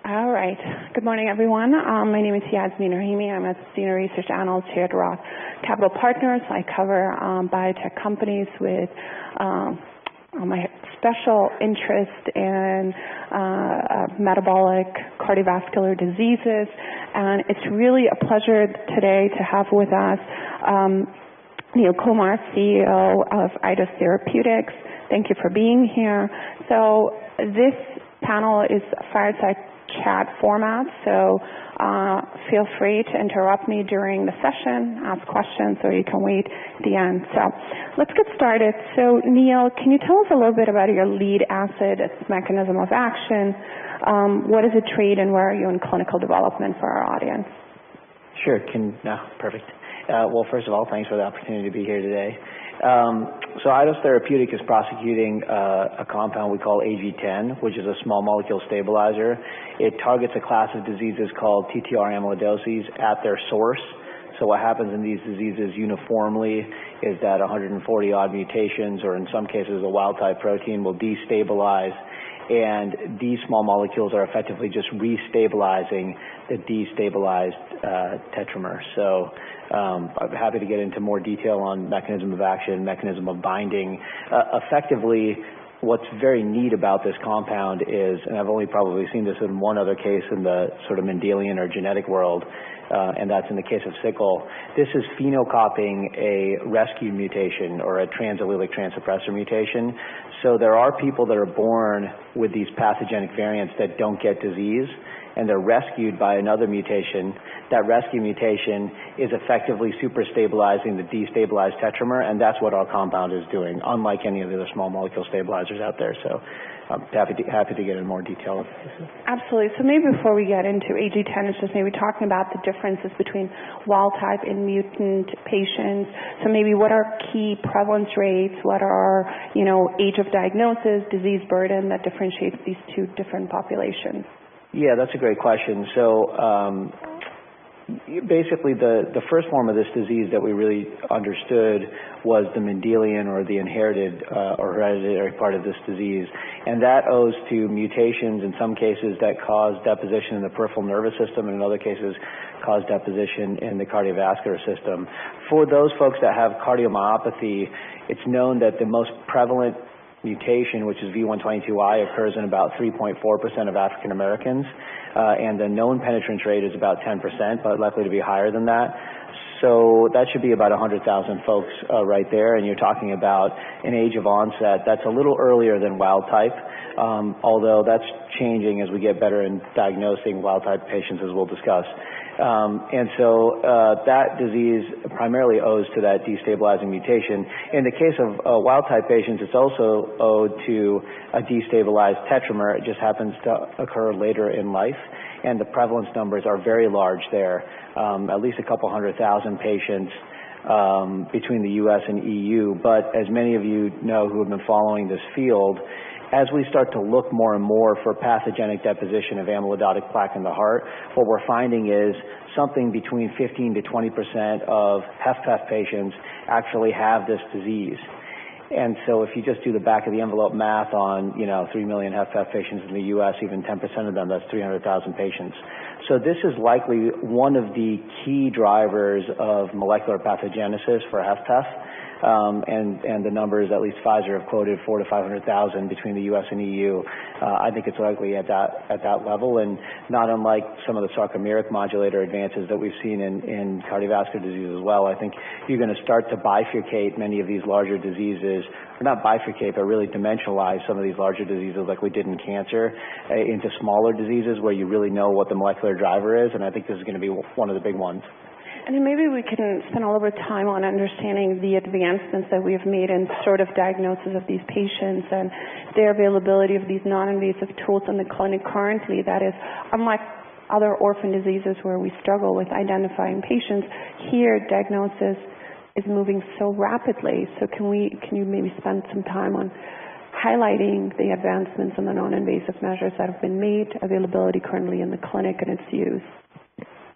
All right. Good morning, everyone. My name is Yasmeen Rahimi. I'm a senior research analyst here at Roth Capital Partners. I cover biotech companies with my special interest in metabolic cardiovascular diseases. And it's really a pleasure today to have with us Neil Kumar, CEO of Eidos Therapeutics. Thank you for being here. So this panel is a fireside chat format, so feel free to interrupt me during the session, ask questions, or you can wait at the end. So let's get started. So Neil, can you tell us a little bit about your lead asset, its mechanism of action, what is it treat, and where are you in clinical development for our audience? Sure. Perfect. Well, first of all, thanks for the opportunity to be here today. So Eidos Therapeutics is prosecuting a compound we call AG10, which is a small molecule stabilizer. It targets a class of diseases called TTR amyloidoses at their source. So what happens in these diseases uniformly is that 140 odd mutations, or in some cases a wild type protein, will destabilize, and these small molecules are effectively just restabilizing the destabilized tetramer. So I'm happy to get into more detail on mechanism of action, mechanism of binding. Effectively, what's very neat about this compound is, and I've only probably seen this in one other case in the sort of Mendelian or genetic world, and that's in the case of sickle. This is phenocopying a rescue mutation or a transallelic transuppressor mutation. So there are people that are born with these pathogenic variants that don't get disease, and they're rescued by another mutation. That rescue mutation is effectively superstabilizing the destabilized tetramer, and that's what our compound is doing, unlike any of the other small molecule stabilizers out there. So I'm happy to get into more detail. Absolutely. So maybe before we get into AG10, it's just maybe talking about the differences between wild type and mutant patients. So maybe what are key prevalence rates? What are, age of diagnosis, disease burden that differentiates these two different populations? Yeah, that's a great question. So basically the first form of this disease that we really understood was the Mendelian or the inherited or hereditary part of this disease. And that owes to mutations in some cases that cause deposition in the peripheral nervous system, and in other cases cause deposition in the cardiovascular system. For those folks that have cardiomyopathy, it's known that the most prevalent mutation, which is V122I, occurs in about 3.4% of African Americans, and the known penetrance rate is about 10%, but likely to be higher than that. So that should be about 100,000 folks right there, and you're talking about an age of onset that's a little earlier than wild type, although that's changing as we get better in diagnosing wild type patients, as we'll discuss. And so that disease primarily owes to that destabilizing mutation. In the case of wild type patients, it's also owed to a destabilized tetramer. It just happens to occur later in life, and the prevalence numbers are very large there, at least a couple 100,000 patients between the U.S. and EU. But as many of you know who have been following this field, as we start to look more and more for pathogenic deposition of amyloidotic plaque in the heart, what we're finding is something between 15 to 20% of HFpEF patients actually have this disease. And so if you just do the back of the envelope math on, 3 million HFpEF patients in the U.S., even 10% of them, that's 300,000 patients. So this is likely one of the key drivers of molecular pathogenesis for HFpEF. And the numbers, at least Pfizer have quoted 400,000 to 500,000 between the U.S. and EU. I think it's likely at that level, and not unlike some of the sarcomeric modulator advances that we've seen in cardiovascular disease as well. I think you're going to start to bifurcate many of these larger diseases, or not bifurcate, but really dimensionalize some of these larger diseases like we did in cancer into smaller diseases where you really know what the molecular driver is, and I think this is going to be one of the big ones. And then maybe we can spend a little bit of time on understanding the advancements that we have made in sort of diagnosis of these patients and their availability of these non-invasive tools in the clinic currently. That is, unlike other orphan diseases where we struggle with identifying patients, here diagnosis is moving so rapidly. So can you maybe spend some time on highlighting the advancements in the non-invasive measures that have been made, availability currently in the clinic, and its use?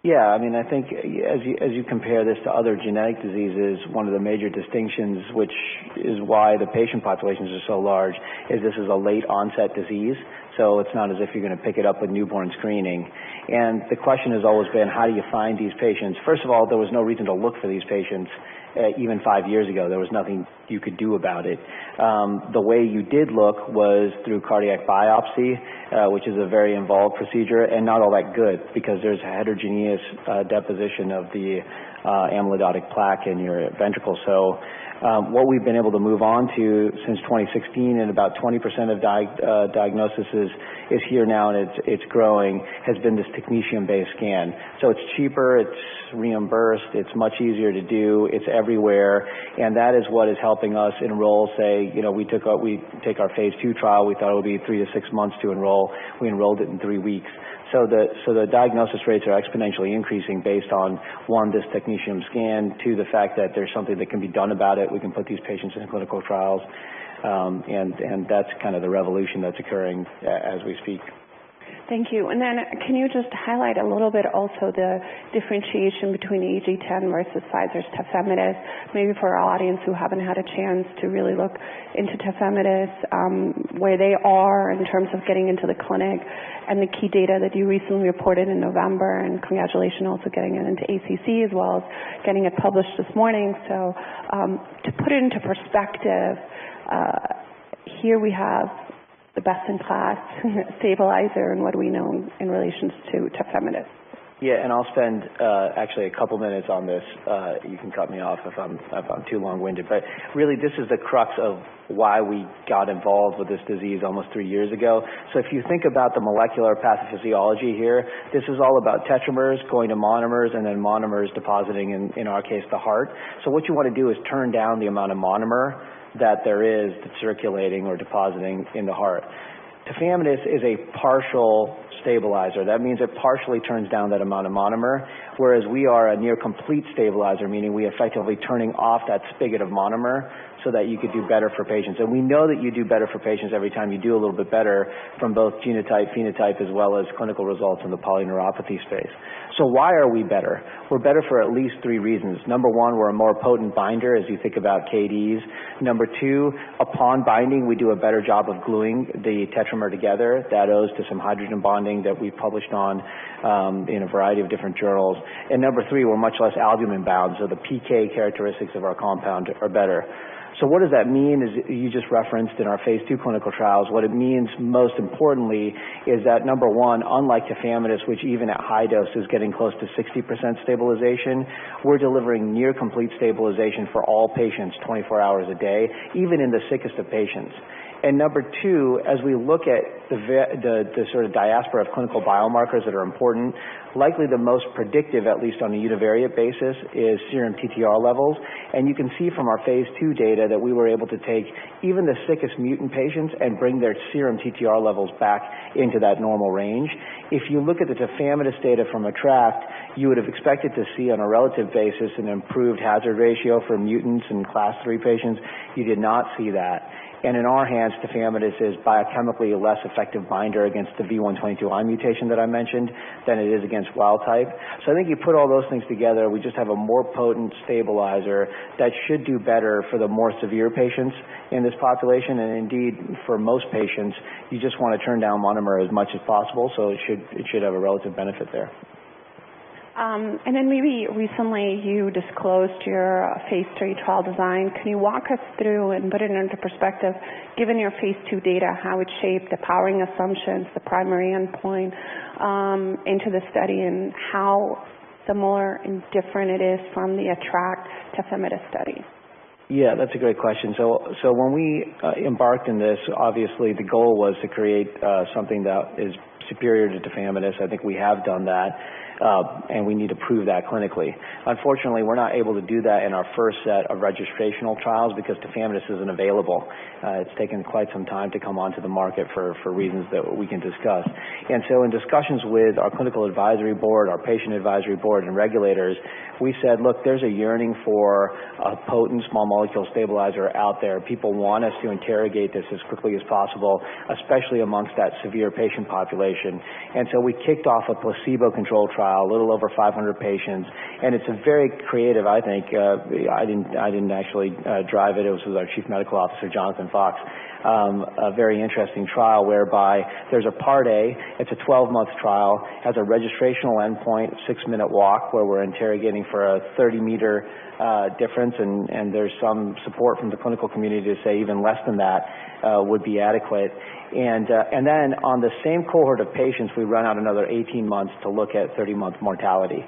Yeah, I mean, I think as you compare this to other genetic diseases, one of the major distinctions, which is why the patient populations are so large, is this is a late onset disease. So it's not as if you're going to pick it up with newborn screening. And the question has always been, how do you find these patients? First of all, there was no reason to look for these patients even 5 years ago. There was nothing you could do about it. The way you did look was through cardiac biopsy, which is a very involved procedure and not all that good because there's a heterogeneous deposition of the amyloidotic plaque in your ventricle. So what we've been able to move on to since 2016, and about 20% of diagnosis is here now, and it's growing, has been this technecium-based scan. So it's cheaper, it's reimbursed, it's much easier to do, it's everywhere, and that is what is helping us enroll. Say, we take our phase 2 trial. We thought it would be 3 to 6 months to enroll. We enrolled it in 3 weeks. So the diagnosis rates are exponentially increasing based on, one, this technetium scan, two, the fact that there's something that can be done about it. We can put these patients in clinical trials, and that's kind of the revolution that's occurring as we speak. Thank you. And then can you just highlight a little bit also the differentiation between AG10 versus Pfizer's tafamidis, maybe for our audience who haven't had a chance to really look into tafamidis, where they are in terms of getting into the clinic, and the key data that you recently reported in November, and congratulations also getting it into ACC as well as getting it published this morning. So to put it into perspective, here we have the best-in-class stabilizer, and what do we know in relation to tafamidis? Yeah, and I'll spend actually a couple minutes on this. You can cut me off if I'm too long-winded, but really this is the crux of why we got involved with this disease almost 3 years ago. So if you think about the molecular pathophysiology here, this is all about tetramers going to monomers and then monomers depositing in our case, the heart. So what you want to do is turn down the amount of monomer that there is that's circulating or depositing in the heart. Tafamidis is a partial stabilizer. That means it partially turns down that amount of monomer, whereas we are a near complete stabilizer, meaning we effectively turning off that spigot of monomer so that you could do better for patients. And we know that you do better for patients every time you do a little bit better from both genotype, phenotype, as well as clinical results in the polyneuropathy space. So why are we better? We're better for at least 3 reasons. Number one, we're a more potent binder as you think about KDs. Number two, upon binding, we do a better job of gluing the tetramer together. That owes to some hydrogen bonding that we've published on in a variety of different journals. And number three, we're much less albumin bound, so the PK characteristics of our compound are better. So what does that mean? Is you just referenced in our phase 2 clinical trials, what it means most importantly is that number one, unlike tafamidis, which even at high dose is getting close to 60% stabilization, we're delivering near complete stabilization for all patients 24 hours a day, even in the sickest of patients. And number two, as we look at the sort of diaspora of clinical biomarkers that are important, likely the most predictive, at least on a univariate basis, is serum TTR levels. And you can see from our phase 2 data that we were able to take even the sickest mutant patients and bring their serum TTR levels back into that normal range. If you look at the tafamidis data from ATTRACT, you would have expected to see on a relative basis an improved hazard ratio for mutants and class 3 patients. You did not see that. And in our hands, tafamidis is biochemically a less effective binder against the V122I mutation that I mentioned than it is against wild type. So I think you put all those things together, we just have a more potent stabilizer that should do better for the more severe patients in this population. And indeed, for most patients, you just want to turn down monomer as much as possible, so it should have a relative benefit there. And then maybe recently you disclosed your phase 3 trial design. Can you walk us through and put it into perspective, given your phase 2 data, how it shaped the powering assumptions, the primary endpoint into the study, and how similar and different it is from the ATTRACT tafamidis study? Yeah, that's a great question. So when we embarked in this, obviously the goal was to create something that is superior to tafamidis. I think we have done that. And we need to prove that clinically. Unfortunately, we're not able to do that in our first set of registrational trials because tafamidis isn't available. It's taken quite some time to come onto the market for reasons that we can discuss. And so in discussions with our clinical advisory board, our patient advisory board, and regulators, we said, look, there's a yearning for a potent small molecule stabilizer out there. People want us to interrogate this as quickly as possible, especially amongst that severe patient population. separation. And so we kicked off a placebo-controlled trial, a little over 500 patients, and it's a very creative, I think, I didn't actually drive it. It was with our Chief Medical Officer, Jonathan Fox. A very interesting trial whereby there's a Part A, it's a 12-month trial, has a registrational endpoint, 6-minute walk, where we're interrogating for a 30-meter difference, and there's some support from the clinical community to say even less than that would be adequate. And then on the same cohort of patients, we run out another 18 months to look at 30-month mortality.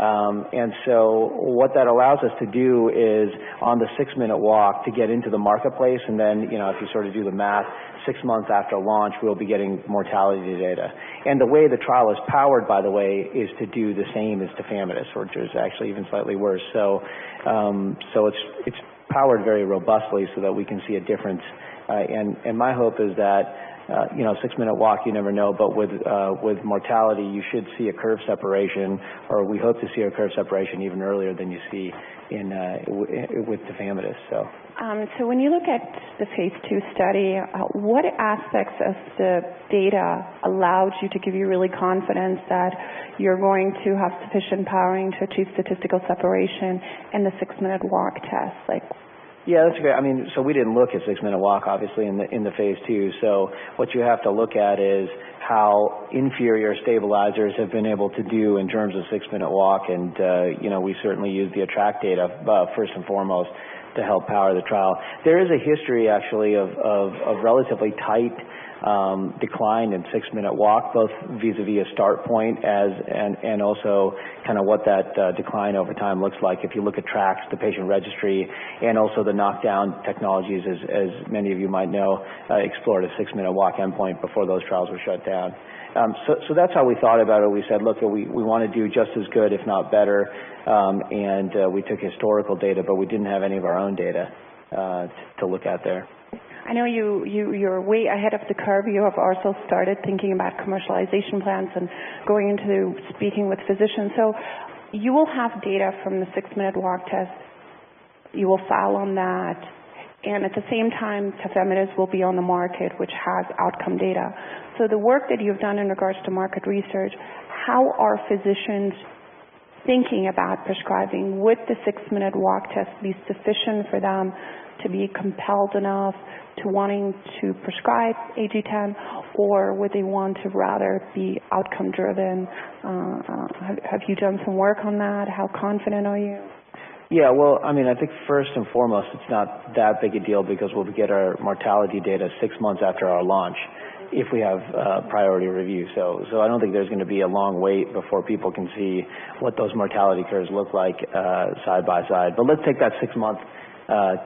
And so what that allows us to do is on the 6-minute walk to get into the marketplace, and then, you know, if you sort of do the math, 6 months after launch, we'll be getting mortality data. And the way the trial is powered, by the way, is to do the same as tafamidis, which is actually even slightly worse. So, it's powered very robustly so that we can see a difference. And my hope is that, you know, 6-minute walk, you never know, but with mortality, you should see a curve separation, or we hope to see a curve separation even earlier than you see with tafamidis. So when you look at the phase 2 study, what aspects of the data allowed you to give you really confidence that you're going to have sufficient powering to achieve statistical separation in the 6-minute walk test? Yeah, that's great. I mean, so we didn't look at 6-minute walk, obviously, in the phase 2. So what you have to look at is how inferior stabilizers have been able to do in terms of 6-minute walk. And, you know, we certainly use the ATTRACT data first and foremost to help power the trial. There is a history, actually, of relatively tight decline in 6-minute walk, both vis-a-vis a start point and also kind of what that decline over time looks like. If you look at TRACS, the patient registry, and also the knockdown technologies, as many of you might know, explored a 6-minute walk endpoint before those trials were shut down. So that's how we thought about it. We said, look, we want to do just as good, if not better, and we took historical data, but we didn't have any of our own data to look at there. I know you're way ahead of the curve. You have also started thinking about commercialization plans and going into speaking with physicians. So you will have data from the 6-minute walk test. You will file on that. And at the same time, tafamidis will be on the market, which has outcome data. So the work that you've done in regards to market research, how are physicians thinking about prescribing? Would the 6-minute walk test be sufficient for them to be compelled enough to wanting to prescribe AG10, or would they want to rather be outcome driven? Have you done some work on that? How confident are you? Yeah, well, I mean, I think first and foremost, it's not that big a deal because we'll get our mortality data 6 months after our launch if we have priority review. So I don't think there's going to be a long wait before people can see what those mortality curves look like side by side. But let's take that 6-month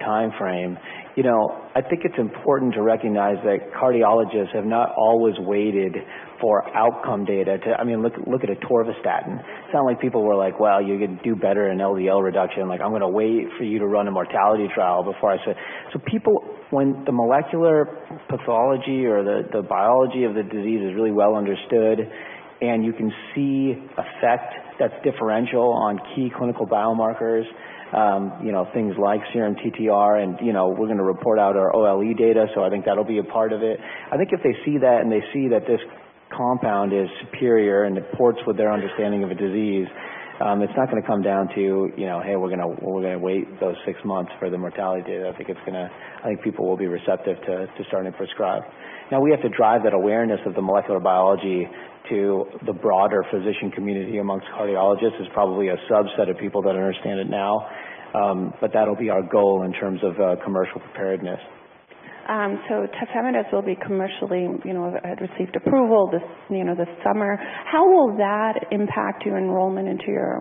time frame. You know, I think it's important to recognize that cardiologists have not always waited for outcome data to, I mean, look at atorvastatin. It's not like people were like, well, you can do better in LDL reduction. Like, I'm going to wait for you to run a mortality trial before I say. So people, when the molecular pathology or the biology of the disease is really well understood, and you can see effect that's differential on key clinical biomarkers, you know, things like serum TTR, and, you know, we're going to report out our OLE data, so I think that'll be a part of it. I think if they see that and they see that this compound is superior and it ports with their understanding of a disease, it's not going to come down to, you know, hey, we're going to wait those 6 months for the mortality data. I think people will be receptive to starting to prescribe. Now we have to drive that awareness of the molecular biology to the broader physician community amongst cardiologists. Is probably a subset of people that understand it now, but that'll be our goal in terms of commercial preparedness. So tafamidis will be commercially, you know, had received approval this summer. How will that impact your enrollment into your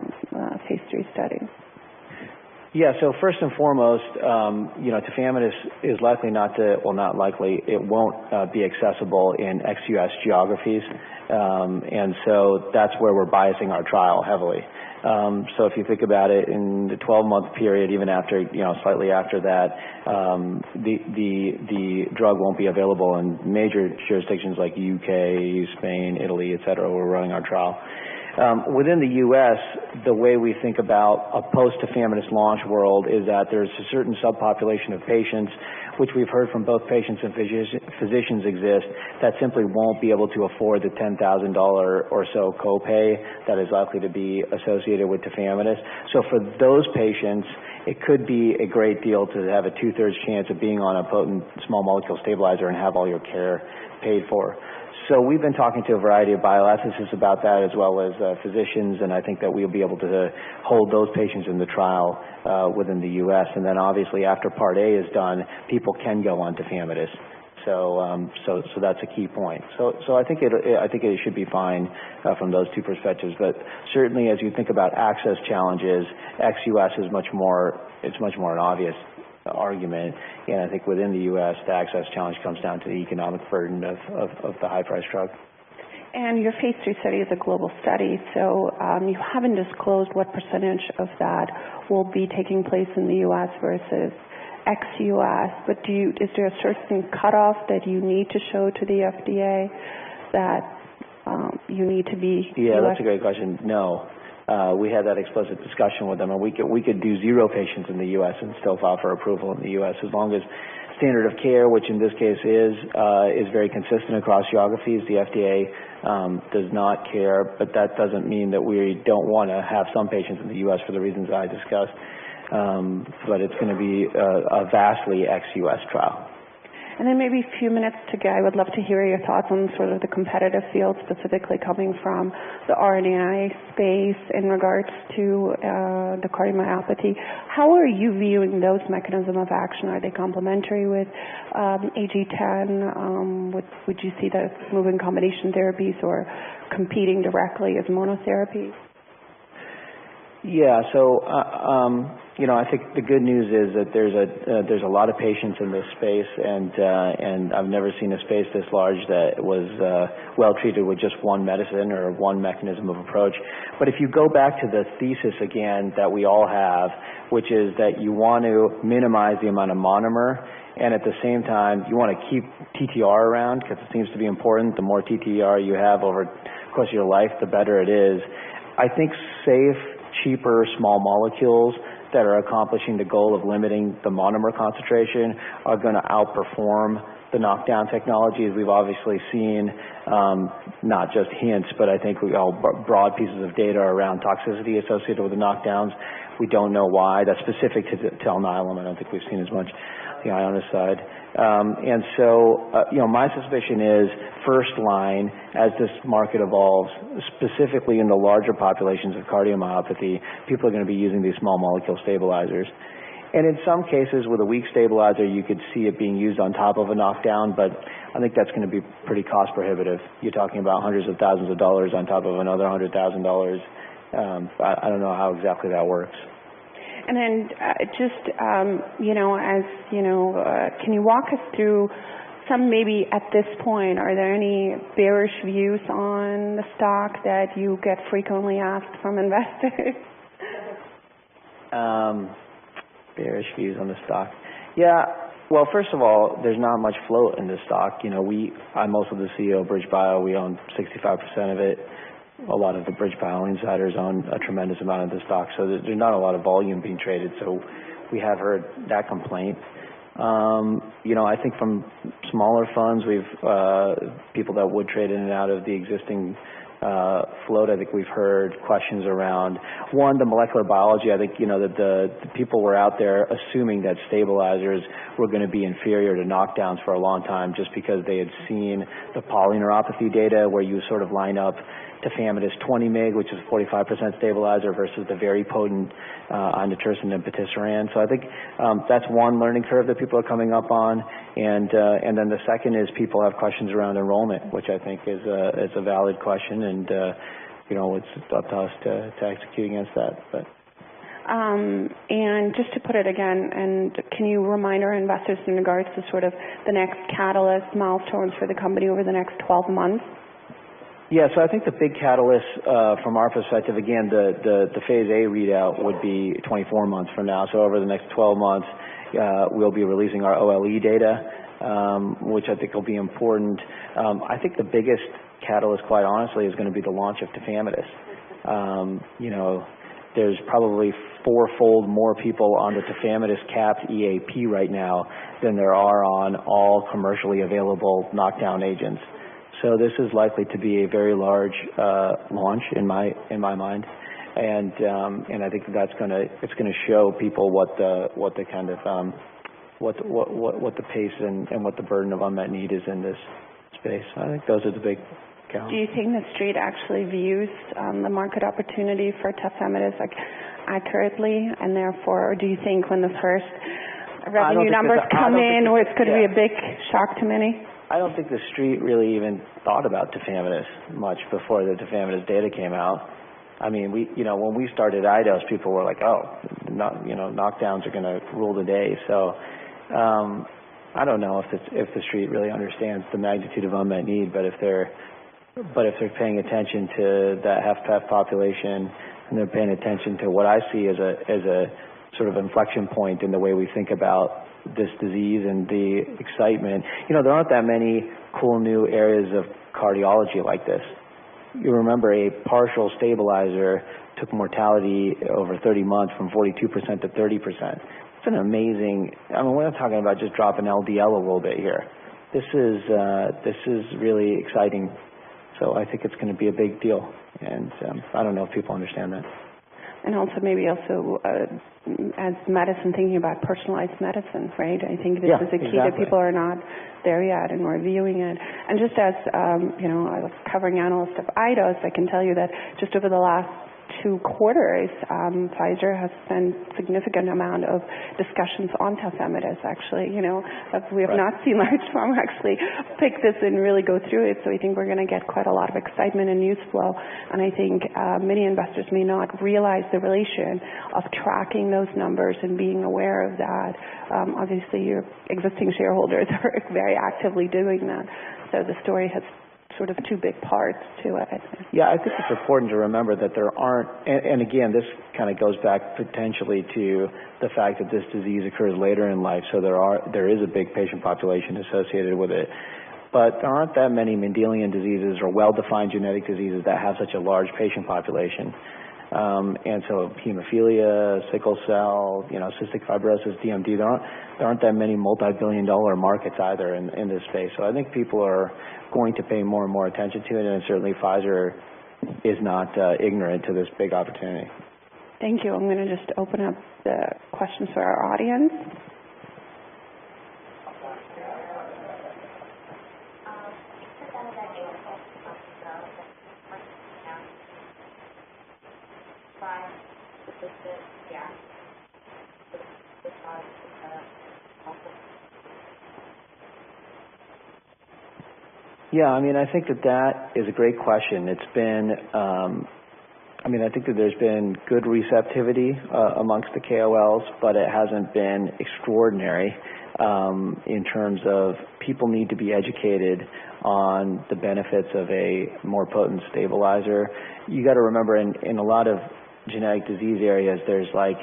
phase 3 study? Yeah, so first and foremost, you know, tafamidis is likely not likely, it won't be accessible in ex-US geographies, and so that's where we're biasing our trial heavily. So if you think about it, in the 12-month period, even after, you know, slightly after that, the drug won't be available in major jurisdictions like UK, Spain, Italy, et cetera, where we're running our trial. Within the U.S., the way we think about a post-tafamidis launch world is that there's a certain subpopulation of patients which we've heard from both patients and physicians exist, that simply won't be able to afford the $10,000 or so copay that is likely to be associated with tafamidis. So for those patients, it could be a great deal to have a 2/3 chance of being on a potent small molecule stabilizer and have all your care paid for. So we've been talking to a variety of bioethicists about that, as well as physicians, and I think that we'll be able to hold those patients in the trial within the U.S. And then obviously after Part A is done, people can go on tafamidis. So that's a key point. So I think it should be fine from those two perspectives. But certainly, as you think about access challenges, ex-U.S. is much more an obvious argument, and I think within the U.S. the access challenge comes down to the economic burden of the high-priced drug. And your phase 3 study is a global study, so you haven't disclosed what percentage of that will be taking place in the U.S. versus ex-U.S., but is there a certain cutoff that you need to show to the FDA that you need to be Yeah, US? That's a great question. No. We had that explicit discussion with them, and we could do 0 patients in the U.S. and still file for approval in the U.S. as long as standard of care, which in this case is very consistent across geographies. The FDA does not care, but that doesn't mean that we don't want to have some patients in the U.S. for the reasons I discussed. But it's going to be a vastly ex-U.S. trial. And then maybe a few minutes to go, I would love to hear your thoughts on sort of the competitive field, specifically coming from the RNAi space in regards to the cardiomyopathy. How are you viewing those mechanisms of action? Are they complementary with AG10? Would you see those moving combination therapies or competing directly as monotherapy? Yeah, so I think the good news is that there's a lot of patients in this space, and I've never seen a space this large that was well treated with just one medicine or one mechanism of approach. But if you go back to the thesis again that we all have, which is that you want to minimize the amount of monomer, and at the same time you want to keep TTR around because it seems to be important. The more TTR you have over the course of your life, the better it is. I think safe, cheaper small molecules that are accomplishing the goal of limiting the monomer concentration are going to outperform the knockdown technologies. We've obviously seen not just hints, but I think broad pieces of data around toxicity associated with the knockdowns. We don't know why. That's specific to Alnylam. I don't think we've seen as much the Ionis side. And so, my suspicion is first line, as this market evolves, specifically in the larger populations of cardiomyopathy, people are going to be using these small molecule stabilizers. And in some cases, with a weak stabilizer, you could see it being used on top of a knockdown, but I think that's going to be pretty cost prohibitive. You're talking about hundreds of thousands of dollars on top of another $100,000. I don't know how exactly that works. And then can you walk us through some, maybe at this point, are there any bearish views on the stock that you get frequently asked from investors? Bearish views on the stock. Yeah, well, first of all, there's not much float in this stock. I'm also the CEO of BridgeBio. We own 65% of it. A lot of the BridgeBio insiders own a tremendous amount of the stock, so there's not a lot of volume being traded, so we have heard that complaint. I think from smaller funds, people that would trade in and out of the existing float, I think we've heard questions around, one, the molecular biology. I think, that the people were out there assuming that stabilizers were going to be inferior to knockdowns for a long time just because they had seen the polyneuropathy data where you sort of line up tafamidis 20 mg, which is 45% stabilizer, versus the very potent inotersen and patisiran. So I think that's one learning curve that people are coming up on, and then the second is people have questions around enrollment, which I think is a valid question, and it's up to us to execute against that. But. And just to put it again, and can you remind our investors in regards to sort of the next catalyst milestones for the company over the next 12 months? Yeah, so I think the big catalyst from our perspective, again, the phase A readout would be 24 months from now. So over the next 12 months, we'll be releasing our OLE data, which I think will be important. I think the biggest catalyst, quite honestly, is going to be the launch of tafamidis. there's probably fourfold more people on the tafamidis capped EAP right now than there are on all commercially available knockdown agents. So this is likely to be a very large launch in my mind, and I think it's going to show people what the kind of what the pace and what the burden of unmet need is in this space. I think those are the big counts. Do you think the street actually views the market opportunity for tafamidis accurately, and therefore, or do you think when the first revenue numbers come in, or it's going to be a big shock to many? I don't think the street really even thought about tafamidis much before the tafamidis data came out. I mean, when we started iDose, people were like, "Oh, knockdowns are going to rule the day." So, I don't know if the street really understands the magnitude of unmet need, but if they're paying attention to that HFpEF population, and they're paying attention to what I see as a sort of inflection point in the way we think about this disease and the excitement. There aren't that many cool new areas of cardiology like this. You remember a partial stabilizer took mortality over 30 months from 42% to 30%. It's an amazing, we're not talking about just dropping LDL a little bit here. This is really exciting. So I think it's going to be a big deal. And I don't know if people understand that. And also maybe as medicine, thinking about personalized medicine, right? I think this is a key that people are not there yet, and we're viewing it. And just as, I was covering analyst of iDose, I can tell you that just over the last 2 quarters, Pfizer has spent significant amount of discussions on tafamidis, actually. We have not seen large pharma actually pick this and really go through it, so I think we're going to get quite a lot of excitement and news flow, and I think many investors may not realize the relation of tracking those numbers and being aware of that. Obviously, your existing shareholders are very actively doing that, so the story has sort of 2 big parts to it. Yeah, I think it's important to remember that there aren't, and again, this kind of goes back potentially to the fact that this disease occurs later in life, so there is a big patient population associated with it. But there aren't that many Mendelian diseases or well-defined genetic diseases that have such a large patient population. And so hemophilia, sickle cell, cystic fibrosis, DMD, there aren't that many multi-billion-dollar markets either in this space. So I think people are going to pay more and more attention to it, and certainly Pfizer is not ignorant to this big opportunity. Thank you. I'm going to just open up the questions for our audience. Yeah, I think that is a great question. It's been, I think that there's been good receptivity amongst the KOLs, but it hasn't been extraordinary in terms of people need to be educated on the benefits of a more potent stabilizer. You got to remember, in a lot of genetic disease areas, there's like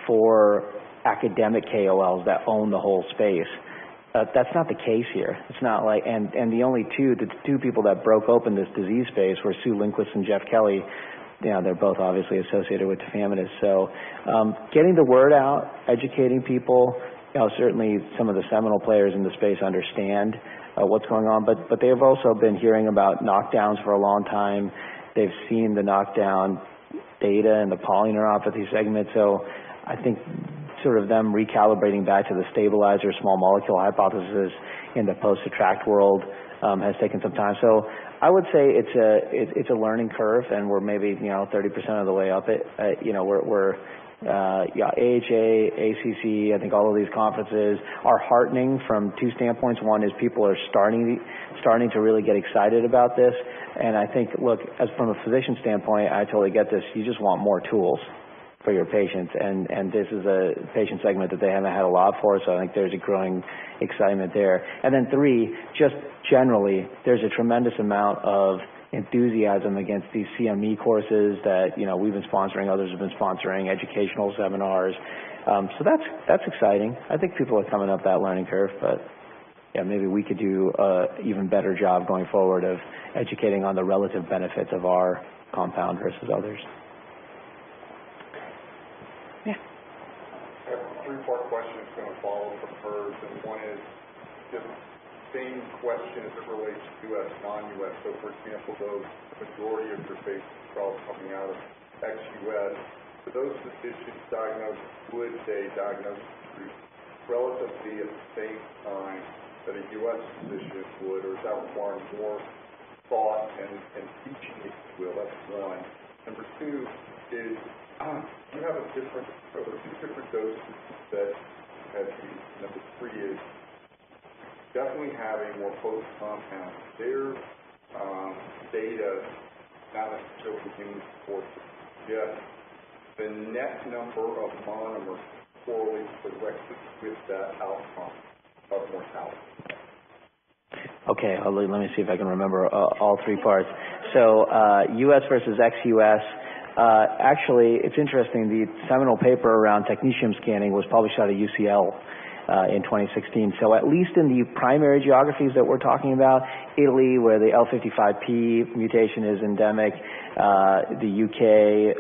4 academic KOLs that own the whole space. That's not the case here. It's not like, and the only the two people that broke open this disease space were Sue Lindquist and Jeff Kelly. They're both obviously associated with tafamidis. So getting the word out, educating people, certainly some of the seminal players in the space understand what's going on, but they have also been hearing about knockdowns for a long time. They've seen the knockdown data in the polyneuropathy segment. So I think sort of them recalibrating back to the stabilizer small molecule hypothesis in the post-ATTRACT world has taken some time. So I would say it's a learning curve, and we're maybe 30% of the way up it. We're AHA, ACC, I think all of these conferences are heartening from 2 standpoints. One is people are starting to really get excited about this, and I think, look, as from a physician standpoint, I totally get this. You just want more tools for your patients, and this is a patient segment that they haven't had a lot for, so I think there's a growing excitement there. And then 3, just generally, there's a tremendous amount of enthusiasm against these CME courses that we've been sponsoring, others have been sponsoring, educational seminars. So that's exciting. I think people are coming up that learning curve, but yeah, maybe we could do an even better job going forward of educating on the relative benefits of our compound versus others. and one is just same question as it relates to U.S., non-U.S. So, for example, the majority of your phase trials coming out of ex-U.S., for those physicians diagnosed, would they diagnose relatively at the same time that a U.S. physician would, or is that requiring more thought and teaching, if you will? That's one. Number two is you have a different, or two different doses that have used. Number three is definitely having more potent compounds. Their data, not necessarily human support, yet the net number of monomers correlates directly with that outcome of mortality. Okay, let me see if I can remember all three parts. So U.S. versus ex-U.S. Actually, it's interesting. The seminal paper around technetium scanning was published out of UCL in 2016. So at least in the primary geographies that we're talking about, Italy, where the L55P mutation is endemic, the UK,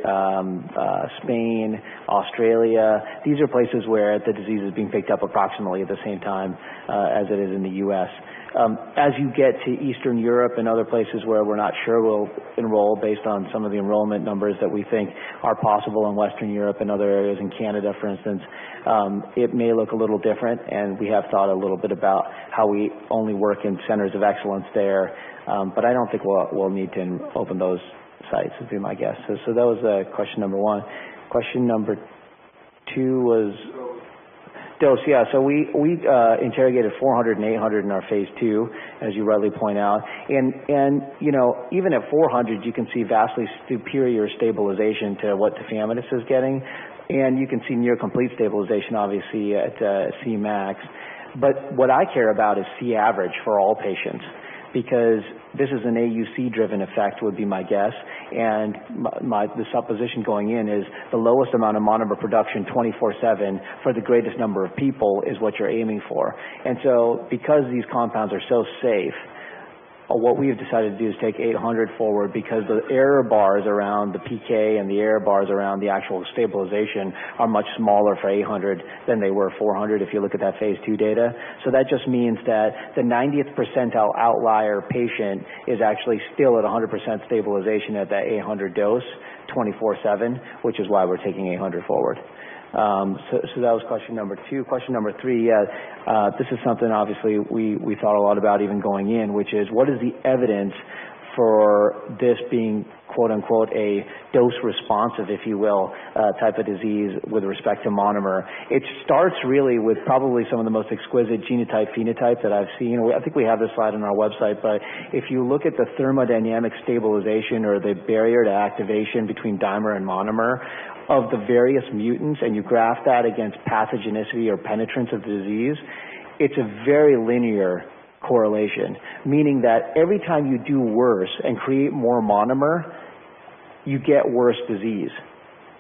Spain, Australia, these are places where the disease is being picked up approximately at the same time as it is in the U.S. As you get to Eastern Europe and other places where we're not sure we'll enroll based on some of the enrollment numbers that we think are possible in Western Europe and other areas in Canada, for instance, it may look a little different, and we have thought a little bit about how we only work in centers of excellence there, but I don't think we'll need to open those sites, would be my guess. So that was question number one. Question number two was dose. Yeah, so we interrogated 400 and 800 in our phase 2, as you rightly point out, and you know, even at 400 you can see vastly superior stabilization to what tafamidis is getting, and you can see near complete stabilization obviously at Cmax. But what I care about is C average for all patients, because this is an AUC-driven effect, would be my guess, and the supposition going in is the lowest amount of monomer production 24/7 for the greatest number of people is what you're aiming for. And so because these compounds are so safe, what we have decided to do is take 800 forward, because the error bars around the PK and the error bars around the actual stabilization are much smaller for 800 than they were 400 if you look at that phase 2 data. So that just means that the 90th percentile outlier patient is actually still at 100% stabilization at that 800 dose 24/7, which is why we're taking 800 forward. So that was question number two. Question number three, this is something obviously we thought a lot about even going in, which is what is the evidence for this being quote-unquote a dose-responsive, if you will, type of disease with respect to monomer. It starts really with probably some of the most exquisite genotype-phenotype that I've seen. I think we have this slide on our website, but if you look at the thermodynamic stabilization or the barrier to activation between dimer and monomer of the various mutants, and you graph that against pathogenicity or penetrance of the disease, it's a very linear correlation, meaning that every time you do worse and create more monomer, you get worse disease.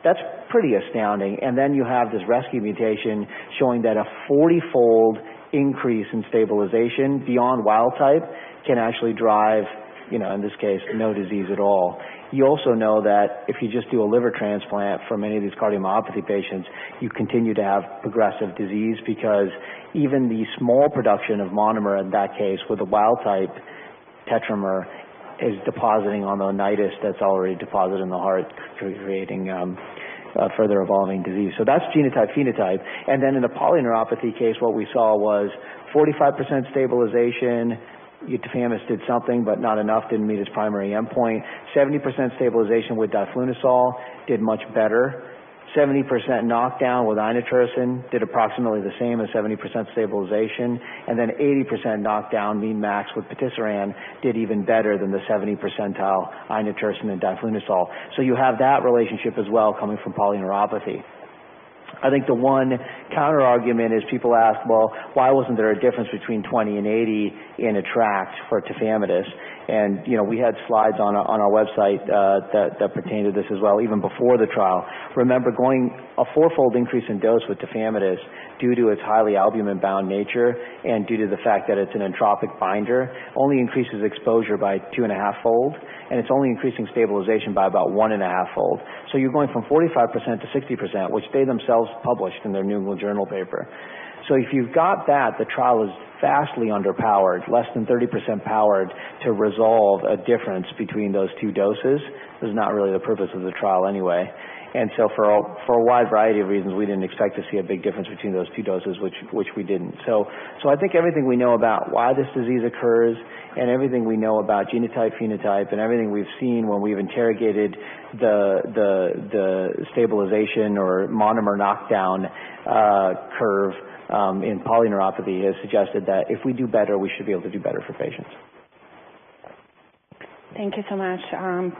That's pretty astounding. And then you have this rescue mutation showing that a 40-fold increase in stabilization beyond wild type can actually drive, you know, in this case, no disease at all. You also know that if you just do a liver transplant for many of these cardiomyopathy patients, you continue to have progressive disease, because even the small production of monomer in that case with a wild type tetramer is depositing on the nidus that's already deposited in the heart, creating further evolving disease. So that's genotype-phenotype. And then in the polyneuropathy case, what we saw was 45% stabilization. Tafamidis did something, but not enough, didn't meet its primary endpoint. 70% stabilization with diflunisal, did much better. 70% knockdown with inotersen, did approximately the same as 70% stabilization. And then 80% knockdown, mean max with patisiran, did even better than the 70 percentile inotersen and diflunisal. So you have that relationship as well coming from polyneuropathy. I think the one counter argument is people ask, well, why wasn't there a difference between 20 and 80 in ATTRACT for tafamidis? And, you know, we had slides on our website that pertain to this as well, even before the trial. Remember, going a 4-fold increase in dose with tafamidis due to its highly albumin-bound nature and due to the fact that it's an entropic binder only increases exposure by 2.5-fold, and it's only increasing stabilization by about 1.5-fold. So you're going from 45% to 60%, which they themselves published in their New England Journal paper. So if you've got that, the trial is vastly underpowered, less than 30% powered to resolve a difference between those two doses. This is not really the purpose of the trial anyway. And so for a wide variety of reasons, we didn't expect to see a big difference between those two doses, which we didn't. So I think everything we know about why this disease occurs and everything we know about genotype, phenotype, and everything we've seen when we've interrogated the stabilization or monomer knockdown curve in polyneuropathy has suggested that if we do better, we should be able to do better for patients. Thank you so much.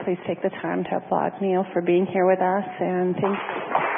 Please take the time to applaud Neil for being here with us, and thank you.